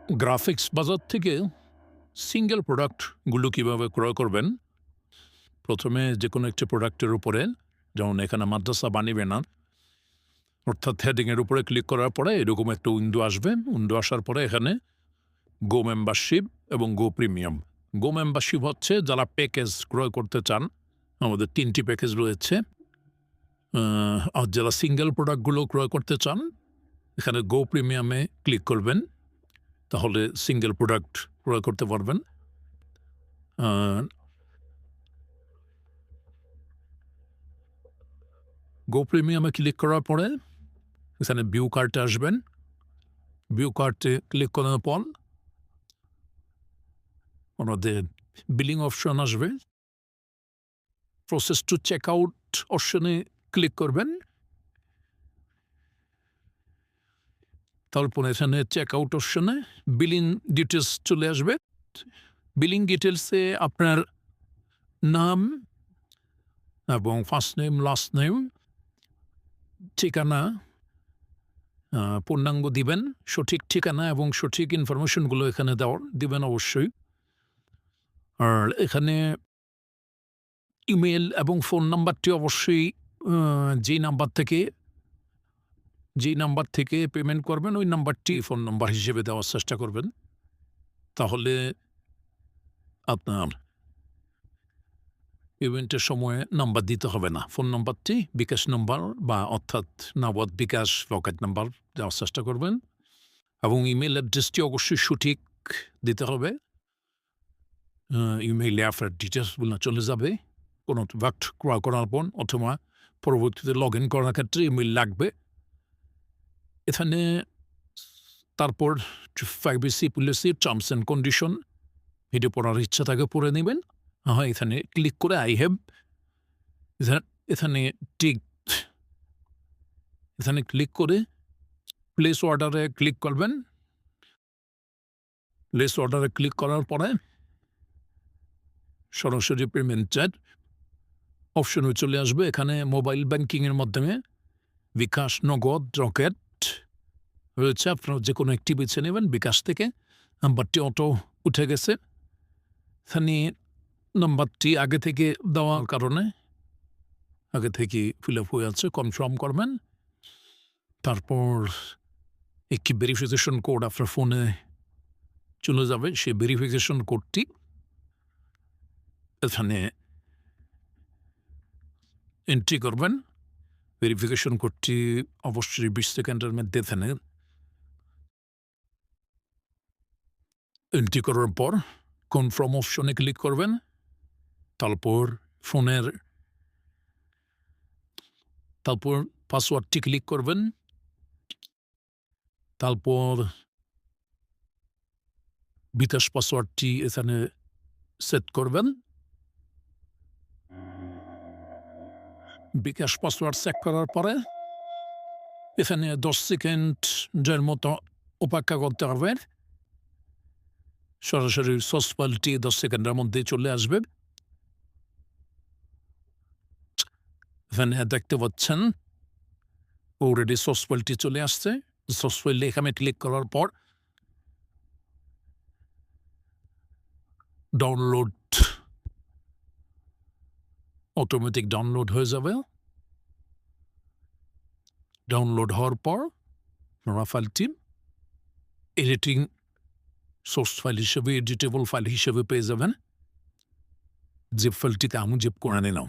Graphics বাজার থেকে single প্রোডাক্টগুলো কীভাবে ক্রয় করবেন। প্রথমে যে কোনো একটি প্রোডাক্টের উপরে, যেমন এখানে মাদ্রাসা বাণী ব্যানার, অর্থাৎ হেডিংয়ের উপরে ক্লিক করার পরে এরকম একটা উইন্ডো আসবে। উইন্ডো আসার পরে এখানে গো মেম্বারশিপ এবং গো প্রিমিয়াম। গো মেম্বারশিপ হচ্ছে যারা প্যাকেজ ক্রয় করতে চান, আমাদের 3টি প্যাকেজ রয়েছে। আর যারা সিঙ্গেল প্রোডাক্টগুলো ক্রয় করতে চান, এখানে গো প্রিমিয়ামে ক্লিক করবেন, তাহলে সিঙ্গেল প্রোডাক্ট ক্রয় করতে পারবেন। গো প্রিমিয়ামে ক্লিক করার পরে এখানে ভিউ কার্টে আসবেন। ভিউ কার্টে ক্লিক করার পর আমাদের বিলিং অপশন আসবে। প্রসেস টু চেক আউট অপশনে ক্লিক করবেন। তারপর এখানে চেক আউট অপশনে বিলিং ডিটেলস চলে আসবে। বিলিং ডিটেলসে আপনার নাম এবং ফার্স্ট নেম, লাস্ট নেম, ঠিকানা, পূর্ণাঙ্গ দিবেন, সঠিক ঠিকানা এবং সঠিক ইনফরমেশনগুলো এখানে দিবেন অবশ্যই। আর এখানে ইমেল এবং ফোন নাম্বারটি অবশ্যই যেই নাম্বার থেকে পেমেন্ট করবেন ওই নাম্বারটি ফোন নাম্বার হিসেবে দেওয়ার চেষ্টা করবেন। তাহলে আপনার পেমেন্টের সময় নাম্বার দিতে হবে না। ফোন নাম্বারটি বিকাশ নাম্বার বা অর্থাৎ নগদ বিকাশ পকেট নাম্বার দেওয়ার চেষ্টা করবেন এবং ইমেল অ্যাড্রেসটি অবশ্যই সঠিক দিতে হবে। ইমেইলে আপনার ডিটেলসগুলো চলে যাবে কোনো প্রোডাক্ট ক্রয় করার পর, অথবা পরবর্তীতে লগ ইন করার ক্ষেত্রে ইমেল লাগবে। এখানে তারপর privacy policy, terms and condition, video পড়ার ইচ্ছা থাকে পড়ে নেবেন। এখানে ক্লিক করে আই হ্যাভ, এখানে ক্লিক করে প্লেস অর্ডারে ক্লিক করবেন। প্লেস অর্ডারে ক্লিক করার পরে সরাসরি পেমেন্টের অপশনে চলে আসবে। এখানে মোবাইল ব্যাংকিংয়ের মাধ্যমে বিকাশ, নগদ, রকেট রয়েছে। আপনারা যে কোনো একটি বেছে নেবেন। বিকাশ থেকে নাম্বারটি অটো উঠে গেছে। এখানে নাম্বারটি আগে থেকে দেওয়ার কারণে আগে থেকে ফিল আপ হয়ে আছে, কনফার্ম করবেন। তারপর একটি ভেরিফিকেশন কোড আপনার ফোনে চলে যাবে। সেই ভেরিফিকেশন কোডটি এখানে এন্ট্রি করবেন। ভেরিফিকেশন কোডটি অবশ্যই 20 সেকেন্ডের মধ্যে এখানে এন্ট্রি করার পর কনফার্ম অপশনে ক্লিক করবেন। তারপর পাসওয়ার্ডটি ক্লিক করবেন। তারপর বিকাশ পাসওয়ার্ডটি এখানে সেট করবেন। বিকাশ পাসওয়ার্ড সেট করার পরে এখানে 10 সেকেন্ডের মতো অপেক্ষা করতে হবে। সরাসরি সোর্স ফাইলটি 10 সেকেন্ডের মধ্যে চলে আসবে। এখানে দেখতে পাচ্ছেন অলরেডি সোর্স ফাইলটি চলে আসছে। সোর্স ফাইলে এখানে ক্লিক করার পর ডাউনলোড অটোমেটিক ডাউনলোড হয়ে যাবে। ডাউনলোড হওয়ার পর আপনারা ফাইলটি এডিটিং সোর্স ফাইল হিসেবে, এডিটেবল ফাইল হিসেবে পেয়ে যাবেন। জিপ ফাইলটিকে আমি জিপ করে নিলাম।